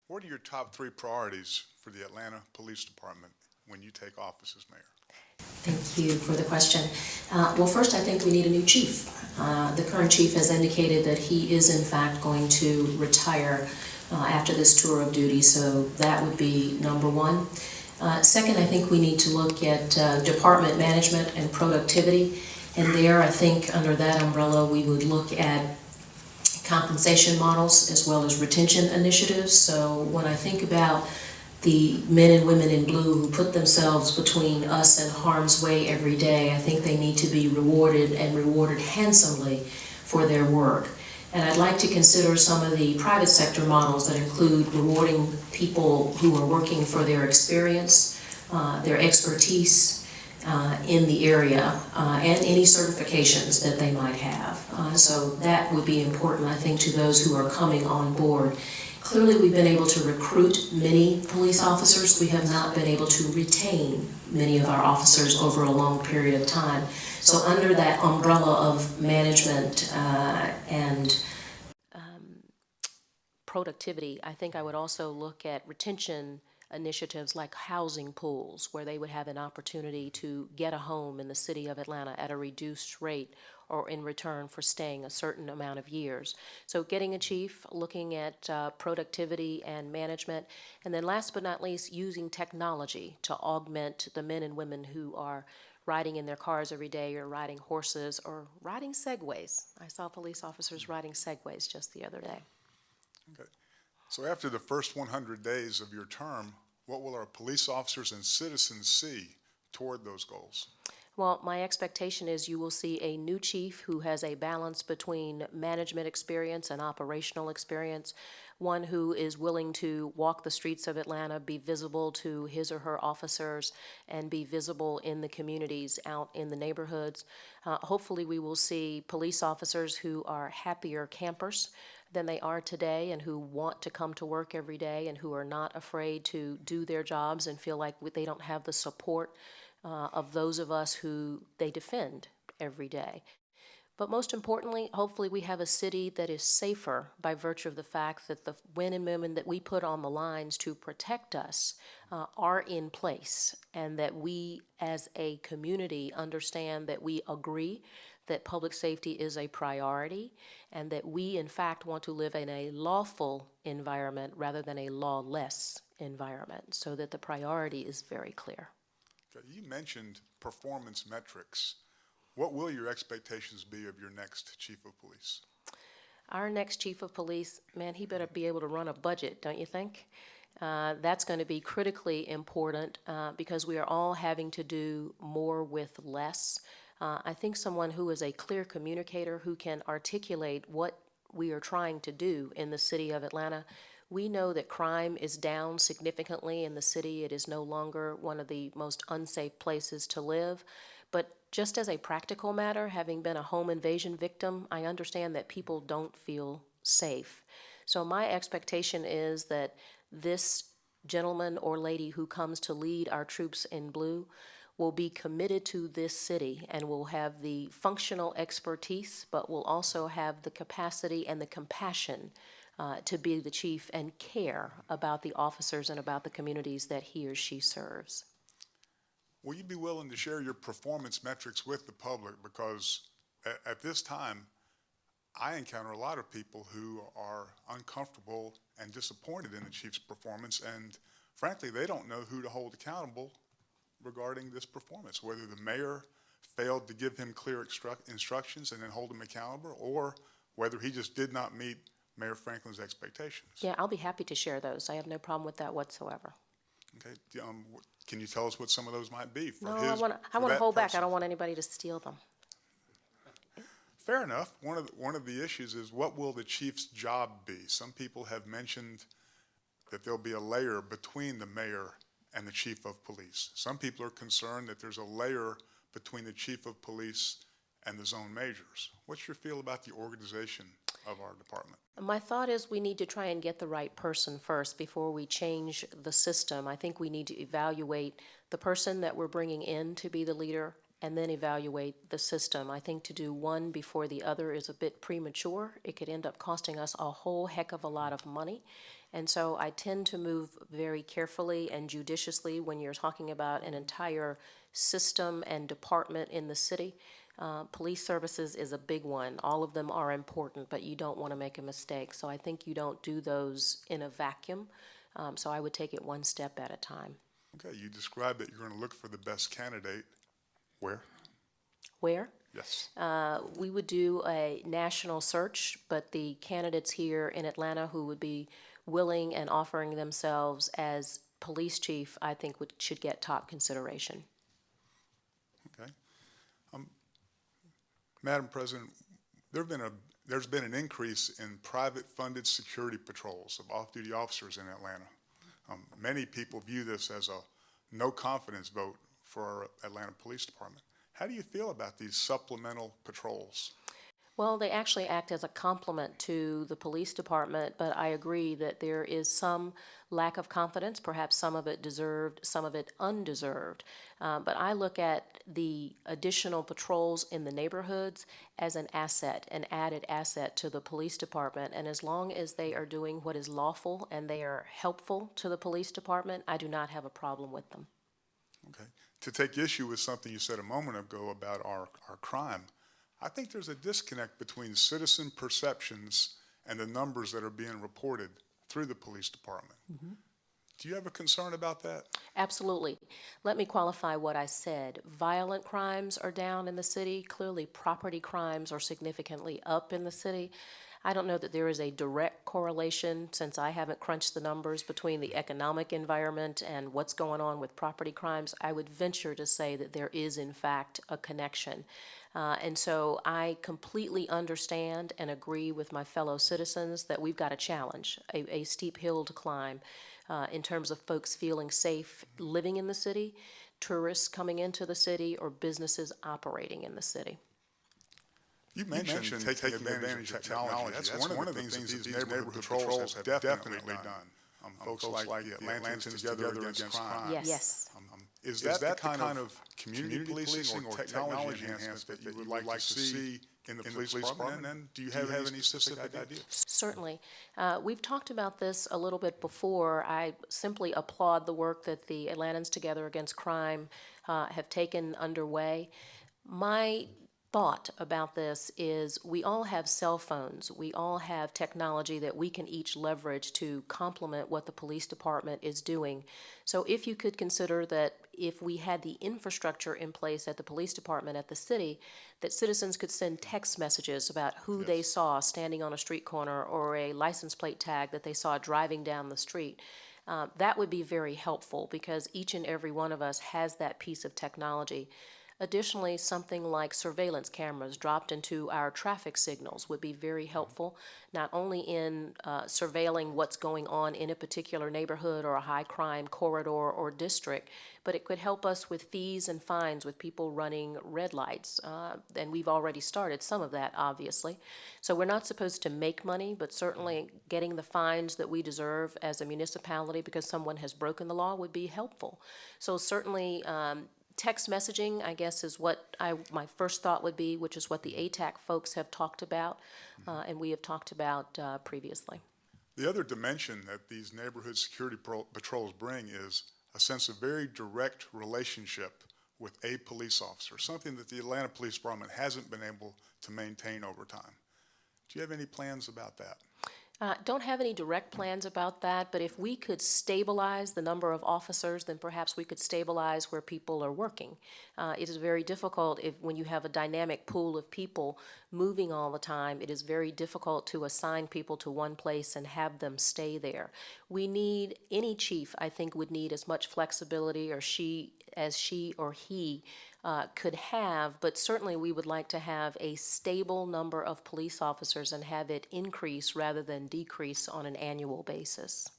What are your top three priorities for the Atlanta Police Department when you take office as mayor? Thank you for the question. Well, first, I think we need a new chief. The current chief has indicated that he is, in fact, going to retire after this tour of duty, so that would be number one. Second, I think we need to look at department management and productivity, and there, I think, under that umbrella, we would look at compensation models as well as retention initiatives. So when I think about the men and women in blue who put themselves between us and harm's way every day, I think they need to be rewarded and rewarded handsomely for their work. And I'd like to consider some of the private sector models that include rewarding people who are working for their experience, their expertise in the area, and any certifications that they might have. So that would be important, I think, to those who are coming on board. Clearly, we've been able to recruit many police officers. We have not been able to retain many of our officers over a long period of time. So under that umbrella of management and productivity, I think I would also look at retention initiatives like housing pools, where they would have an opportunity to get a home in the city of Atlanta at a reduced rate or in return for staying a certain amount of years. So getting a chief, looking at productivity and management, and then last but not least, using technology to augment the men and women who are riding in their cars every day or riding horses or riding segways. I saw police officers riding segways just the other day. Okay. So after the first 100 days of your term, what will our police officers and citizens see toward those goals? Well, my expectation is you will see a new chief who has a balance between management experience and operational experience, one who is willing to walk the streets of Atlanta, be visible to his or her officers, and be visible in the communities out in the neighborhoods. Hopefully we will see police officers who are happier campers than they are today and who want to come to work every day and who are not afraid to do their jobs and feel like they don't have the support of those of us who they defend every day. But most importantly, hopefully we have a city that is safer by virtue of the fact that the men and women that we put on the lines to protect us are in place, and that we as a community understand that we agree that public safety is a priority, and that we in fact want to live in a lawful environment rather than a lawless environment, so that the priority is very clear. Okay. You mentioned performance metrics. What will your expectations be of your next chief of police? Our next chief of police, man, he better be able to run a budget, don't you think? That's going to be critically important because we are all having to do more with less. I think someone who is a clear communicator, who can articulate what we are trying to do in the city of Atlanta. We know that crime is down significantly in the city. It is no longer one of the most unsafe places to live. But just as a practical matter, having been a home invasion victim, I understand that people don't feel safe. So my expectation is that this gentleman or lady who comes to lead our troops in blue will be committed to this city and will have the functional expertise, but will also have the capacity and the compassion to be the chief and care about the officers and about the communities that he or she serves. Will you be willing to share your performance metrics with the public? Because at this time, I encounter a lot of people who are uncomfortable and disappointed in the chief's performance, and frankly, they don't know who to hold accountable regarding this performance, whether the mayor failed to give him clear instructions and then hold him accountable, or whether he just did not meet Mayor Franklin's expectations. Yeah, I'll be happy to share those. I have no problem with that whatsoever. Okay. Can you tell us what some of those might be? No, I want to hold back. I don't want anybody to steal them. Fair enough. One of the issues is, what will the chief's job be? Some people have mentioned that there'll be a layer between the mayor and the chief of police. Some people are concerned that there's a layer between the chief of police and the zone majors. What's your feel about the organization of our department? My thought is we need to try and get the right person first before we change the system. I think we need to evaluate the person that we're bringing in to be the leader and then evaluate the system. I think to do one before the other is a bit premature. It could end up costing us a whole heck of a lot of money. And so I tend to move very carefully and judiciously when you're talking about an entire system and department in the city. Police services is a big one. All of them are important, but you don't want to make a mistake. So I think you don't do those in a vacuum. So I would take it one step at a time. Okay, you described that you're going to look for the best candidate. Where? Where? Yes. We would do a national search, but the candidates here in Atlanta who would be willing and offering themselves as police chief, I think should get top consideration. Okay. Madam President, there's been an increase in private funded security patrols of off-duty officers in Atlanta. Many people view this as a no confidence vote for our Atlanta Police Department. How do you feel about these supplemental patrols? Well, they actually act as a complement to the police department, but I agree that there is some lack of confidence, perhaps some of it deserved, some of it undeserved. But I look at the additional patrols in the neighborhoods as an asset, an added asset to the police department. And as long as they are doing what is lawful and they are helpful to the police department, I do not have a problem with them. Okay. To take issue with something you said a moment ago about our crime, I think there's a disconnect between citizen perceptions and the numbers that are being reported through the police department. Mm-hmm. Do you have a concern about that? Absolutely. Let me qualify what I said. Violent crimes are down in the city. Clearly, property crimes are significantly up in the city. I don't know that there is a direct correlation, since I haven't crunched the numbers, between the economic environment and what's going on with property crimes. I would venture to say that there is, in fact, a connection. And so I completely understand and agree with my fellow citizens that we've got a challenge, a steep hill to climb in terms of folks feeling safe living in the city, tourists coming into the city, or businesses operating in the city. You mentioned taking advantage of technology. That's one of the things that these neighborhood patrols have definitely done. Folks like the Atlantans Together Against Crime. Yes. Is that the kind of community policing or technology enhancement that you would like to see in the police department? And do you have any specific ideas? Certainly. We've talked about this a little bit before. I simply applaud the work that the Atlantans Together Against Crime have taken underway. My thought about this is we all have cell phones. We all have technology that we can each leverage to complement what the police department is doing. So if you could consider that if we had the infrastructure in place at the police department at the city, that citizens could send text messages about who they saw standing on a street corner or a license plate tag that they saw driving down the street. That would be very helpful because each and every one of us has that piece of technology. Additionally, something like surveillance cameras dropped into our traffic signals would be very helpful, not only in surveilling what's going on in a particular neighborhood or a high crime corridor or district, but it could help us with fees and fines with people running red lights. And we've already started some of that, obviously. So we're not supposed to make money, but certainly getting the fines that we deserve as a municipality because someone has broken the law would be helpful. So certainly, text messaging, I guess, is what my first thought would be, which is what the ATAC folks have talked about, and we have talked about previously. The other dimension that these neighborhood security patrols bring is a sense of very direct relationship with a police officer, something that the Atlanta Police Department hasn't been able to maintain over time. Do you have any plans about that? Don't have any direct plans about that, but if we could stabilize the number of officers, then perhaps we could stabilize where people are working. It is very difficult when you have a dynamic pool of people moving all the time. It is very difficult to assign people to one place and have them stay there. Any chief, I think, would need as much flexibility as she or he could have, but certainly we would like to have a stable number of police officers and have it increase rather than decrease on an annual basis.